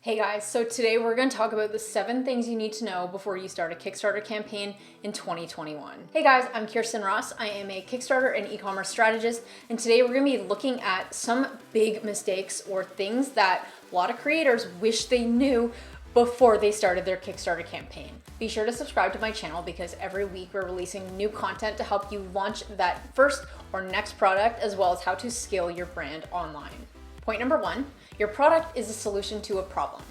Hey guys, so today we're going to talk about the 7 things you need to know before you start a Kickstarter campaign in 2021. Hey guys, I'm Khierstyn Ross. I am a Kickstarter and e-commerce strategist, and today we're going to be looking at some big mistakes or things that a lot of creators wish they knew before they started their Kickstarter campaign. Be sure to subscribe to my channel because every week we're releasing new content to help you launch that first or next product, as well as how to scale your brand online. Point number 1, your product is a solution to a problem.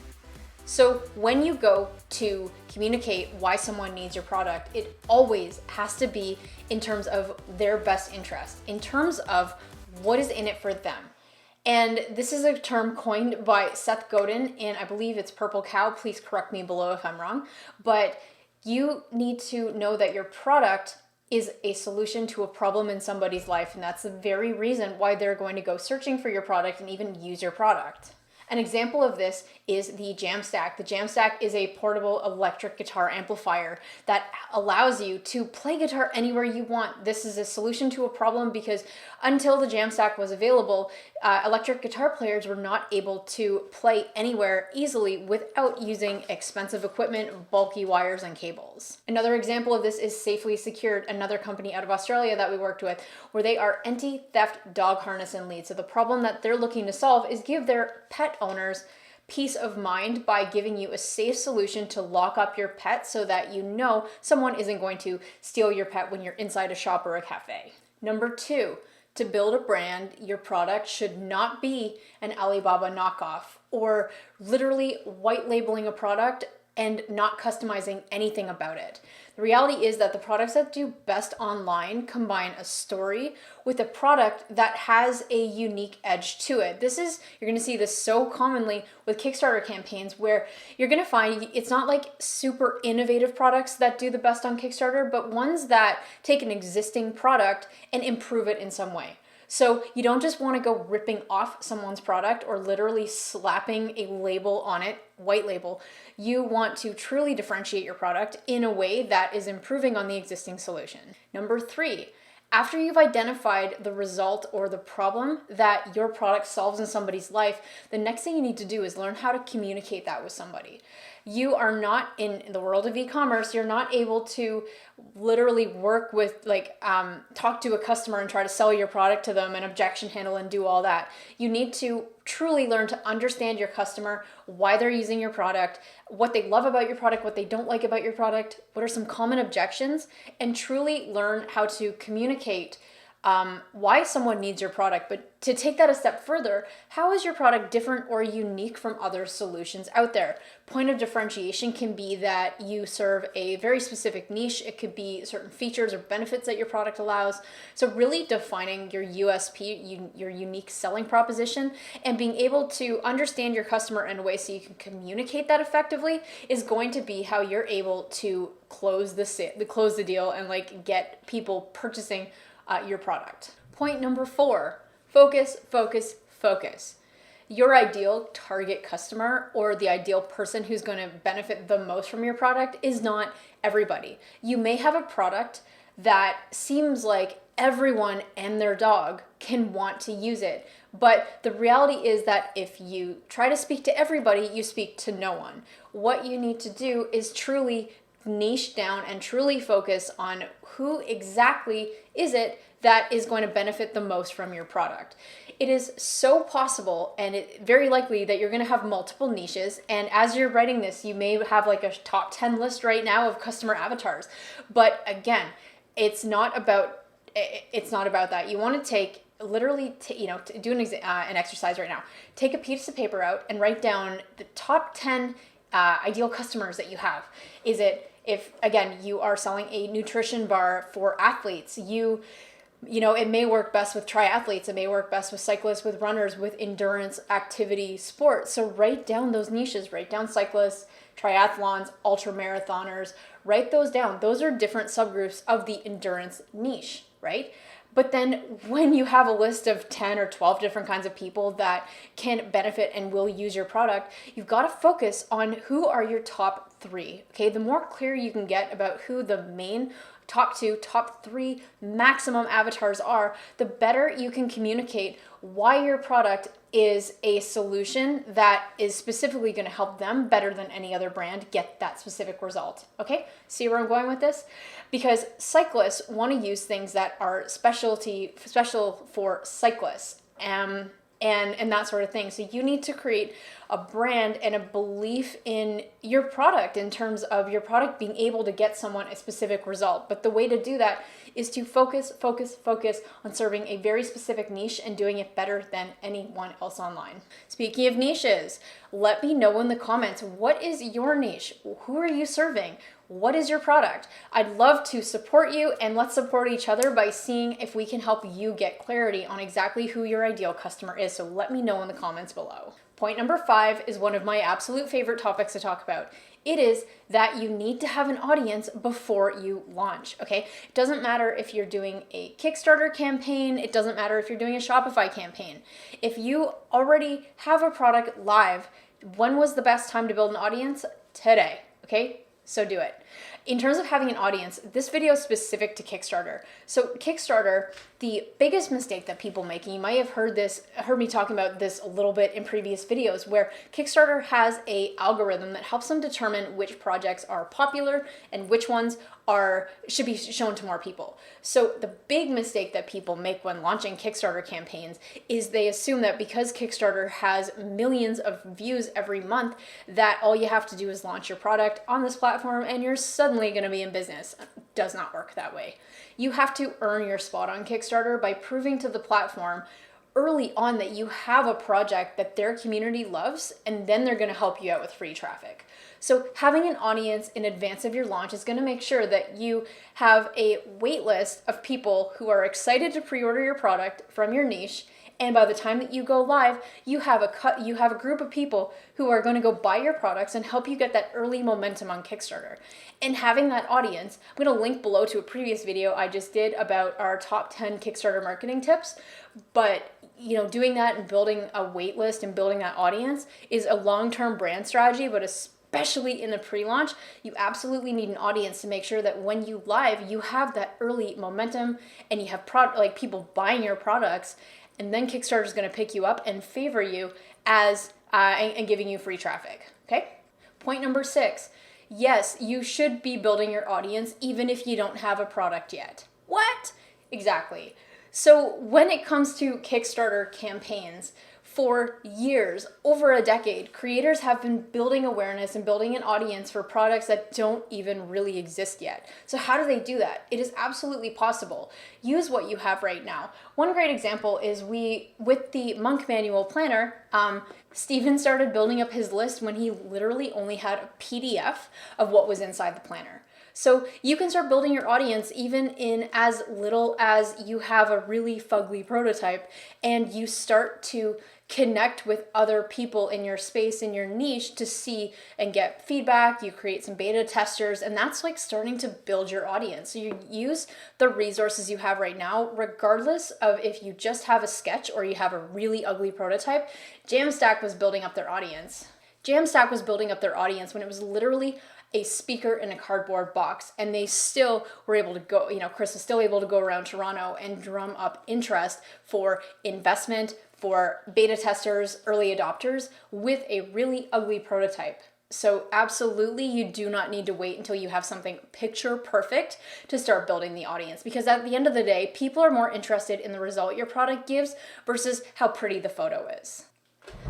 So when you go to communicate why someone needs your product, it always has to be in terms of their best interest, in terms of what is in it for them. And this is a term coined by Seth Godin, and I believe it's Purple Cow. Please correct me below if I'm wrong. But you need to know that your product is a solution to a problem in somebody's life, and that's the very reason why they're going to go searching for your product and even use your product. An example of this is the Jamstack. The Jamstack is a portable electric guitar amplifier that allows you to play guitar anywhere you want. This is a solution to a problem because until the Jamstack was available, electric guitar players were not able to play anywhere easily without using expensive equipment, bulky wires, and cables. Another example of this is Safely Secured, another company out of Australia that we worked with, where they are anti-theft dog harness and lead. So the problem that they're looking to solve is give their pet owners peace of mind by giving you a safe solution to lock up your pet so that you know someone isn't going to steal your pet when you're inside a shop or a cafe. Number 2, to build a brand, your product should not be an Alibaba knockoff or literally white labeling a product and not customizing anything about it. The reality is that the products that do best online combine a story with a product that has a unique edge to it. You're gonna see this so commonly with Kickstarter campaigns where you're gonna find it's not like super innovative products that do the best on Kickstarter, but ones that take an existing product and improve it in some way. So you don't just want to go ripping off someone's product or literally slapping a label on it, white label. You want to truly differentiate your product in a way that is improving on the existing solution. Number 3, after you've identified the result or the problem that your product solves in somebody's life, the next thing you need to do is learn how to communicate that with somebody. You are not in the world of e-commerce, you're not able to literally work with talk to a customer and try to sell your product to them and objection handle and do all that. You need to truly learn to understand your customer, why they're using your product, what they love about your product, what they don't like about your product, what are some common objections, and truly learn how to communicate why someone needs your product. But to take that a step further, how is your product different or unique from other solutions out there? Point of differentiation can be that you serve a very specific niche. It could be certain features or benefits that your product allows. So really defining your USP, your unique selling proposition, and being able to understand your customer in a way so you can communicate that effectively is going to be how you're able to close the deal and get people purchasing your product. Point number 4, focus, focus, focus. Your ideal target customer or the ideal person who's going to benefit the most from your product is not everybody. You may have a product that seems like everyone and their dog can want to use it. But the reality is that if you try to speak to everybody, you speak to no one. What you need to do is truly niche down and truly focus on who exactly is it that is going to benefit the most from your product. It is so possible and very likely that you're going to have multiple niches, and as you're writing this, you may have a top 10 list right now of customer avatars. But again, it's not about that. You want to take do an exercise right now. Take a piece of paper out and write down the top 10 ideal customers that you have. If again you are selling a nutrition bar for athletes, it may work best with triathletes, it may work best with cyclists, with runners, with endurance activity sports. So write down those niches, write down cyclists, triathlons, ultra marathoners, write those down. Those are different subgroups of the endurance niche, right? But then when you have a list of 10 or 12 different kinds of people that can benefit and will use your product, you've got to focus on who are your top 3. Okay, the more clear you can get about who the main top 2, top 3 maximum avatars are, the better you can communicate why your product is a solution that is specifically going to help them better than any other brand get that specific result. Okay, see where I'm going with this? Because cyclists want to use things that are special for cyclists. And that sort of thing. So you need to create a brand and a belief in your product in terms of your product being able to get someone a specific result. But the way to do that is to focus on serving a very specific niche and doing it better than anyone else online. Speaking of niches, let me know in the comments, what is your niche? Who are you serving? What is your product? I'd love to support you, and let's support each other by seeing if we can help you get clarity on exactly who your ideal customer is. So let me know in the comments below. Point number 5 is one of my absolute favorite topics to talk about. It is that you need to have an audience before you launch, okay? It doesn't matter if you're doing a Kickstarter campaign. It doesn't matter if you're doing a Shopify campaign. If you already have a product live, when was the best time to build an audience? Today, okay? So do it. In terms of having an audience, this video is specific to Kickstarter. So Kickstarter, the biggest mistake that people make, and you might have heard me talking about this a little bit in previous videos, where Kickstarter has an algorithm that helps them determine which projects are popular and which ones should be shown to more people. So the big mistake that people make when launching Kickstarter campaigns is they assume that because Kickstarter has millions of views every month, that all you have to do is launch your product on this platform and you're suddenly going to be in business. It does not work that way. You have to earn your spot on Kickstarter by proving to the platform early on that you have a project that their community loves, and then they're going to help you out with free traffic. So having an audience in advance of your launch is going to make sure that you have a wait list of people who are excited to pre-order your product from your niche. And by the time that you go live, you have a group of people who are going to go buy your products and help you get that early momentum on Kickstarter. And having that audience, I'm going to link below to a previous video I just did about our top 10 Kickstarter marketing tips. But doing that and building a wait list and building that audience is a long-term brand strategy, but especially in the pre-launch, you absolutely need an audience to make sure that when you live, you have that early momentum and you have people buying your products, and then Kickstarter is going to pick you up and favor you as and giving you free traffic. Okay. Point number 6. Yes, you should be building your audience even if you don't have a product yet. What? Exactly. So when it comes to Kickstarter campaigns, for years, over a decade, creators have been building awareness and building an audience for products that don't even really exist yet. So how do they do that? It is absolutely possible. Use what you have right now. One great example is with the Monk Manual Planner, Steven started building up his list when he literally only had a PDF of what was inside the planner. So you can start building your audience even in as little as you have a really fugly prototype, and you start to connect with other people in your space, in your niche, to see and get feedback. You create some beta testers, and that's like starting to build your audience. So you use the resources you have right now, regardless of if you just have a sketch or you have a really ugly prototype. Jamstack was building up their audience. Jamstack was building up their audience when it was literally a speaker in a cardboard box, and they still were able to go, Chris was still able to go around Toronto and drum up interest for investment, for beta testers, early adopters with a really ugly prototype. So absolutely, you do not need to wait until you have something picture perfect to start building the audience, because at the end of the day, people are more interested in the result your product gives versus how pretty the photo is.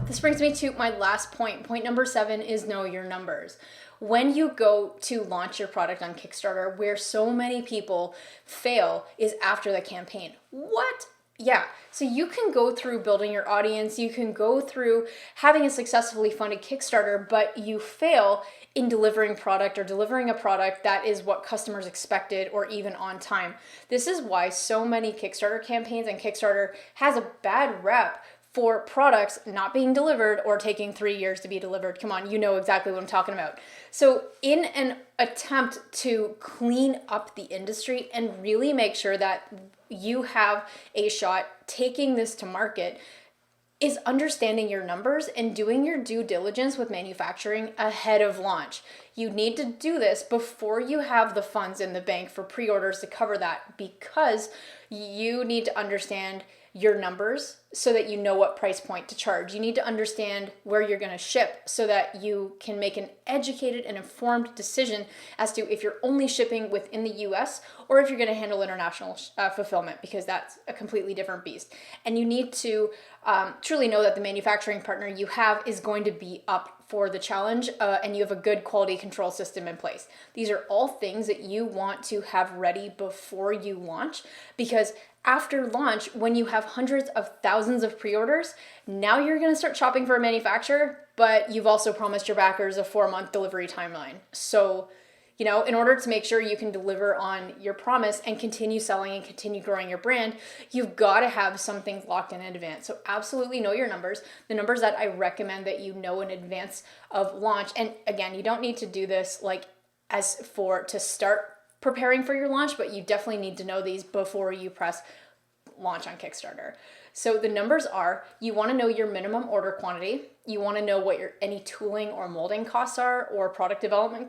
This brings me to my last point. Point number 7 is know your numbers. When you go to launch your product on Kickstarter, where so many people fail is after the campaign. What? Yeah, so you can go through building your audience, you can go through having a successfully funded Kickstarter, but you fail in delivering product or delivering a product that is what customers expected or even on time. This is why so many Kickstarter campaigns and Kickstarter has a bad rep for products not being delivered or taking 3 years to be delivered. Come on, you know exactly what I'm talking about. So in an attempt to clean up the industry and really make sure that you have a shot taking this to market, is understanding your numbers and doing your due diligence with manufacturing ahead of launch. You need to do this before you have the funds in the bank for pre-orders to cover that, because you need to understand your numbers so that you know what price point to charge. You need to understand where you're going to ship so that you can make an educated and informed decision as to if you're only shipping within the US or if you're going to handle international fulfillment, because that's a completely different beast. And you need to truly know that the manufacturing partner you have is going to be up for the challenge and you have a good quality control system in place. These are all things that you want to have ready before you launch, because after launch, when you have hundreds of thousands of pre-orders, now you're going to start shopping for a manufacturer, but you've also promised your backers a 4-month delivery timeline. So, you know, in order to make sure you can deliver on your promise and continue selling and continue growing your brand, you've got to have some things locked in advance. So absolutely know your numbers, the numbers that I recommend that you know in advance of launch. And again, you don't need to do this like to start preparing for your launch, but you definitely need to know these before you press launch on Kickstarter. So the numbers are, you want to know your minimum order quantity. You want to know what your any tooling or molding costs are, or product development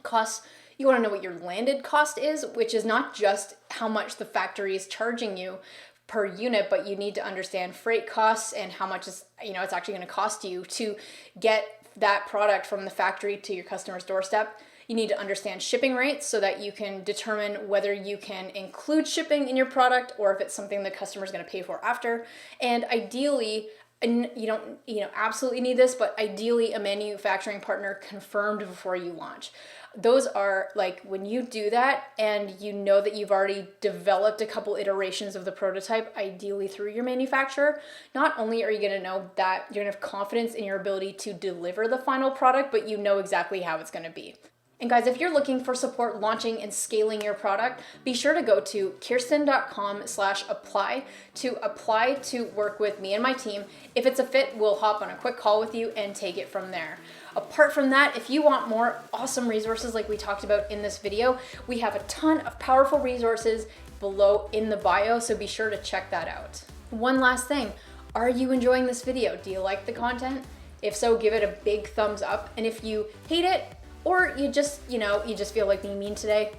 costs. You want to know what your landed cost is, which is not just how much the factory is charging you per unit, but you need to understand freight costs and how much it's actually going to cost you to get that product from the factory to your customer's doorstep. You need to understand shipping rates so that you can determine whether you can include shipping in your product or if it's something the customer is going to pay for after. And ideally, and you don't absolutely need this, but ideally a manufacturing partner confirmed before you launch. Those are like when you do that and you know that you've already developed a couple iterations of the prototype, ideally through your manufacturer, not only are you going to know that you're going to have confidence in your ability to deliver the final product, but you know exactly how it's going to be. And guys, if you're looking for support launching and scaling your product, be sure to go to Khierstyn.com/apply to apply to work with me and my team. If it's a fit, we'll hop on a quick call with you and take it from there. Apart from that, if you want more awesome resources like we talked about in this video, we have a ton of powerful resources below in the bio, so be sure to check that out. One last thing, are you enjoying this video? Do you like the content? If so, give it a big thumbs up. And if you hate it, or you just feel like being mean today,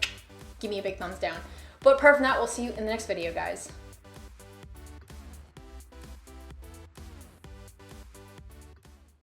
give me a big thumbs down. But apart from that, we'll see you in the next video, guys.